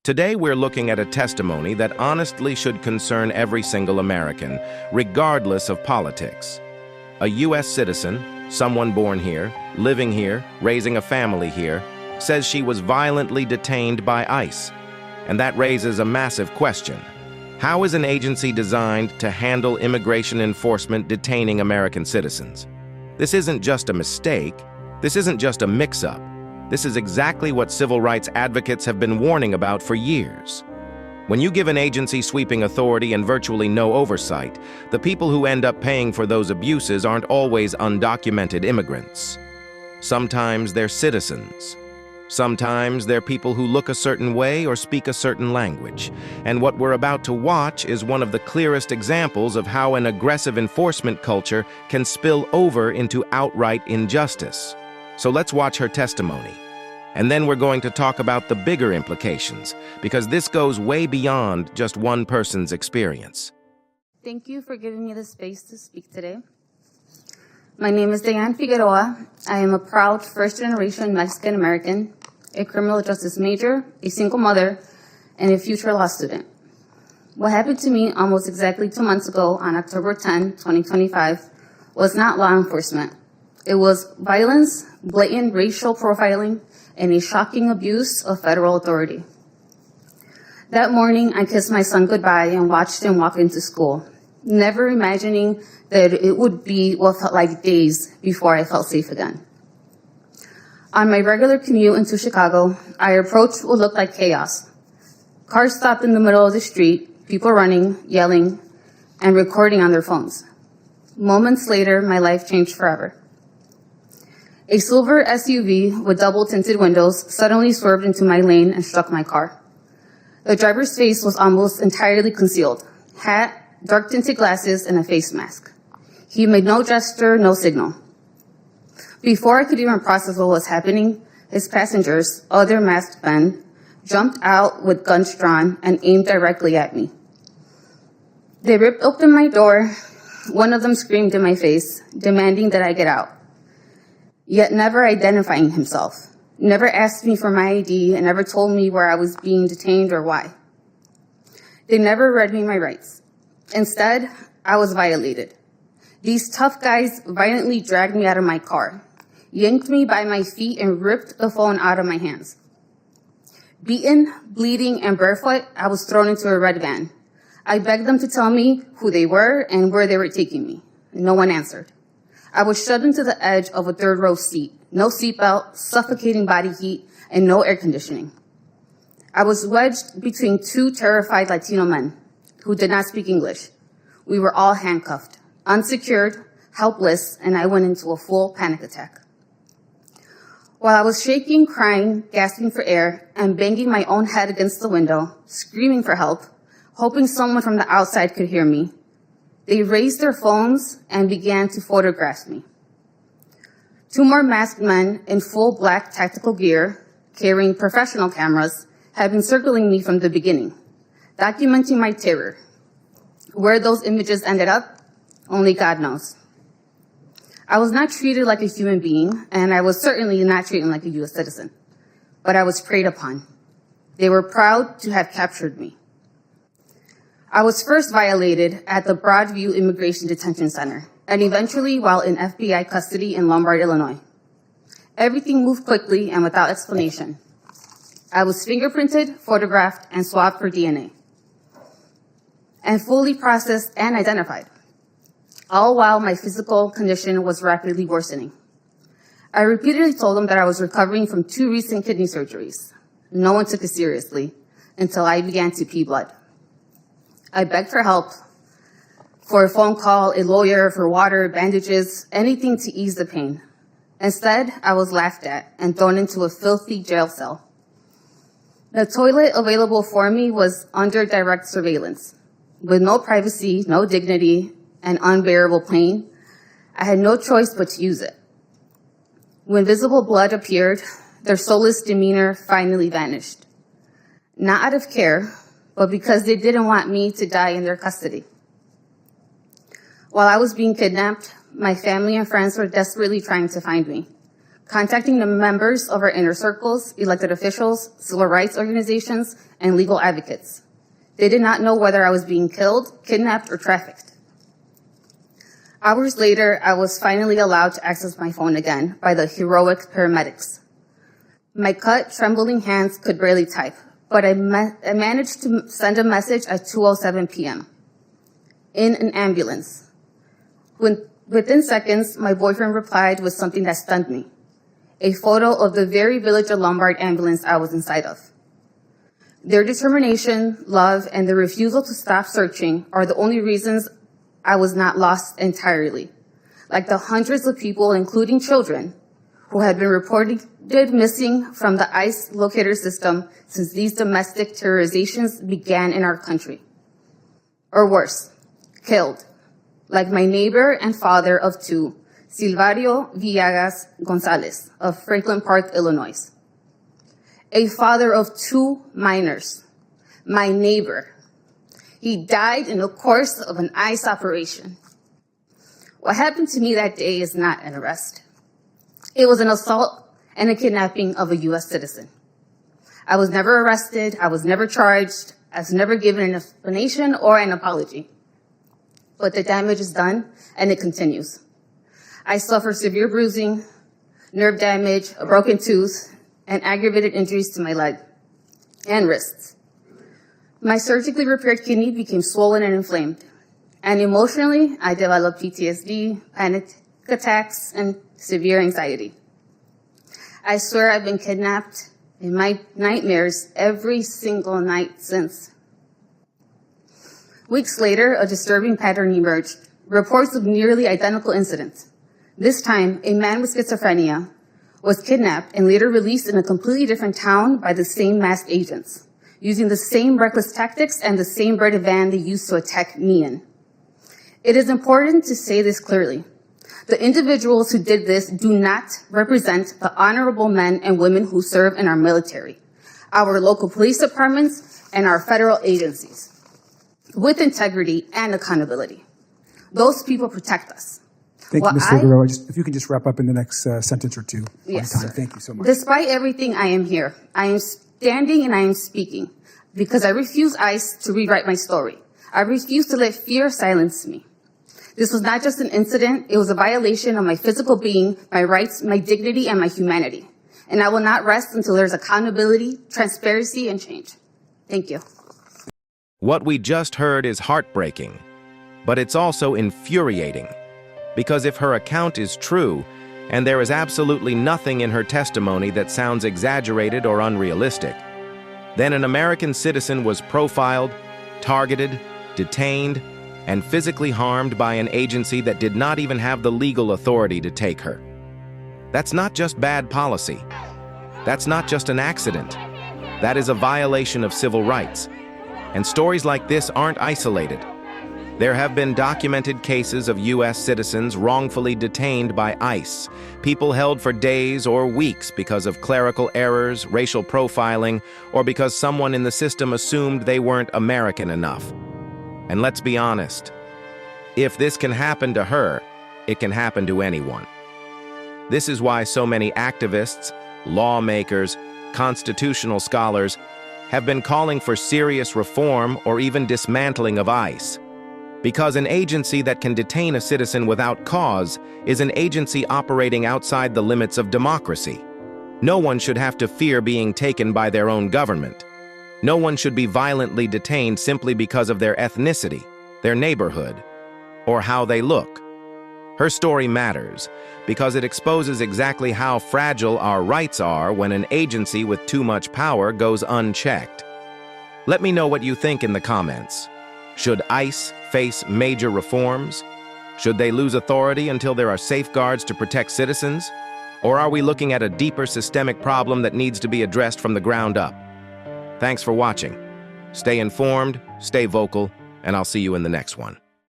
Today we're looking at a testimony that honestly should concern every single American, regardless of politics. A U.S. citizen, someone born here, living here, raising a family here, says she was violently detained by ICE. And that raises a massive question. How is an agency designed to handle immigration enforcement detaining American citizens? This isn't just a mistake. This isn't just a mix-up. This is exactly what civil rights advocates have been warning about for years. When you give an agency sweeping authority and virtually no oversight, the people who end up paying for those abuses aren't always undocumented immigrants. Sometimes they're citizens. Sometimes they're people who look a certain way or speak a certain language. And what we're about to watch is one of the clearest examples of how an aggressive enforcement culture can spill over into outright injustice. So let's watch her testimony. And then we're going to talk about the bigger implications, because this goes way beyond just one person's experience. Thank you for giving me the space to speak today. My name is Diane Figueroa. I am a proud first-generation Mexican-American, a criminal justice major, a single mother, and a future law student. What happened to me almost exactly 2 months ago on October 10, 2025, was not law enforcement. It was violence, blatant racial profiling, and a shocking abuse of federal authority. That morning, I kissed my son goodbye and watched him walk into school, never imagining that it would be what felt like days before I felt safe again. On my regular commute into Chicago, I approached what looked like chaos. Cars stopped in the middle of the street, people running, yelling, and recording on their phones. Moments later, my life changed forever. A silver SUV with double tinted windows suddenly swerved into my lane and struck my car. The driver's face was almost entirely concealed. Hat, dark tinted glasses, and a face mask. He made no gesture, no signal. Before I could even process what was happening, his passengers, other masked men, jumped out with guns drawn and aimed directly at me. They ripped open my door. One of them screamed in my face, demanding that I get out, yet never identifying himself, never asked me for my ID, and never told me where I was being detained or why. They never read me my rights. Instead, I was violated. These tough guys violently dragged me out of my car, yanked me by my feet, and ripped the phone out of my hands. Beaten, bleeding, and barefoot, I was thrown into a red van. I begged them to tell me who they were and where they were taking me. No one answered. I was shoved into the edge of a third-row seat, no seatbelt, suffocating body heat, and no air conditioning. I was wedged between two terrified Latino men who did not speak English. We were all handcuffed, unsecured, helpless, and I went into a full panic attack. While I was shaking, crying, gasping for air, and banging my own head against the window, screaming for help, hoping someone from the outside could hear me, they raised their phones and began to photograph me. Two more masked men in full black tactical gear, carrying professional cameras, had been circling me from the beginning, documenting my terror. Where those images ended up, only God knows. I was not treated like a human being, and I was certainly not treated like a U.S. citizen, but I was preyed upon. They were proud to have captured me. I was first violated at the Broadview Immigration Detention Center, and eventually while in FBI custody in Lombard, Illinois. Everything moved quickly and without explanation. I was fingerprinted, photographed, and swabbed for DNA, and fully processed and identified, all while my physical condition was rapidly worsening. I repeatedly told them that I was recovering from 2 recent kidney surgeries. No one took it seriously until I began to pee blood. I begged for help, for a phone call, a lawyer, for water, bandages, anything to ease the pain. Instead, I was laughed at and thrown into a filthy jail cell. The toilet available for me was under direct surveillance. With no privacy, no dignity, and unbearable pain, I had no choice but to use it. When visible blood appeared, their soulless demeanor finally vanished. Not out of care, but because they didn't want me to die in their custody. While I was being kidnapped, my family and friends were desperately trying to find me, contacting the members of our inner circles, elected officials, civil rights organizations, and legal advocates. They did not know whether I was being killed, kidnapped, or trafficked. Hours later, I was finally allowed to access my phone again by the heroic paramedics. My cut, trembling hands could barely type, but I managed to send a message at 2:07 p.m. in an ambulance. Within seconds, my boyfriend replied with something that stunned me: a photo of the very Village of Lombard ambulance I was inside of. Their determination, love, and the refusal to stop searching are the only reasons I was not lost entirely. Like the hundreds of people, including children, who had been reported missing from the ICE locator system since these domestic terrorizations began in our country. Or worse, killed, like my neighbor and father of two, Silvario Villegas Gonzalez of Franklin Park, Illinois. A father of two minors, my neighbor. He died in the course of an ICE operation. What happened to me that day is not an arrest. It was an assault and a kidnapping of a U.S. citizen. I was never arrested, I was never charged, I was never given an explanation or an apology. But the damage is done, and it continues. I suffer severe bruising, nerve damage, a broken tooth, and aggravated injuries to my leg and wrists. My surgically repaired kidney became swollen and inflamed. And emotionally, I developed PTSD, panic attacks, and severe anxiety. I swear I've been kidnapped in my nightmares every single night since. Weeks later, a disturbing pattern emerged. Reports of nearly identical incidents. This time, a man with schizophrenia was kidnapped and later released in a completely different town by the same masked agents, using the same reckless tactics and the same red van they used to attack me in. It is important to say this clearly. The individuals who did this do not represent the honorable men and women who serve in our military, our local police departments, and our federal agencies, with integrity and accountability. Those people protect us. Thank you, Ms. Figueroa. If you can just wrap up in the next sentence or two. Yes, on time. sir. Thank you so much. Despite everything, I am here. I am standing and I am speaking because I refuse ICE to rewrite my story. I refuse to let fear silence me. This was not just an incident. It was a violation of my physical being, my rights, my dignity, and my humanity. And I will not rest until there's accountability, transparency, and change. Thank you. What we just heard is heartbreaking, but it's also infuriating. Because if her account is true, and there is absolutely nothing in her testimony that sounds exaggerated or unrealistic, then an American citizen was profiled, targeted, detained, and physically harmed by an agency that did not even have the legal authority to take her. That's not just bad policy. That's not just an accident. That is a violation of civil rights. And stories like this aren't isolated. There have been documented cases of U.S. citizens wrongfully detained by ICE, people held for days or weeks because of clerical errors, racial profiling, or because someone in the system assumed they weren't American enough. And let's be honest, if this can happen to her, it can happen to anyone. This is why so many activists, lawmakers, constitutional scholars have been calling for serious reform or even dismantling of ICE. Because an agency that can detain a citizen without cause is an agency operating outside the limits of democracy. No one should have to fear being taken by their own government. No one should be violently detained simply because of their ethnicity, their neighborhood, or how they look. Her story matters because it exposes exactly how fragile our rights are when an agency with too much power goes unchecked. Let me know what you think in the comments. Should ICE face major reforms? Should they lose authority until there are safeguards to protect citizens? Or are we looking at a deeper systemic problem that needs to be addressed from the ground up? Thanks for watching. Stay informed, stay vocal, and I'll see you in the next one.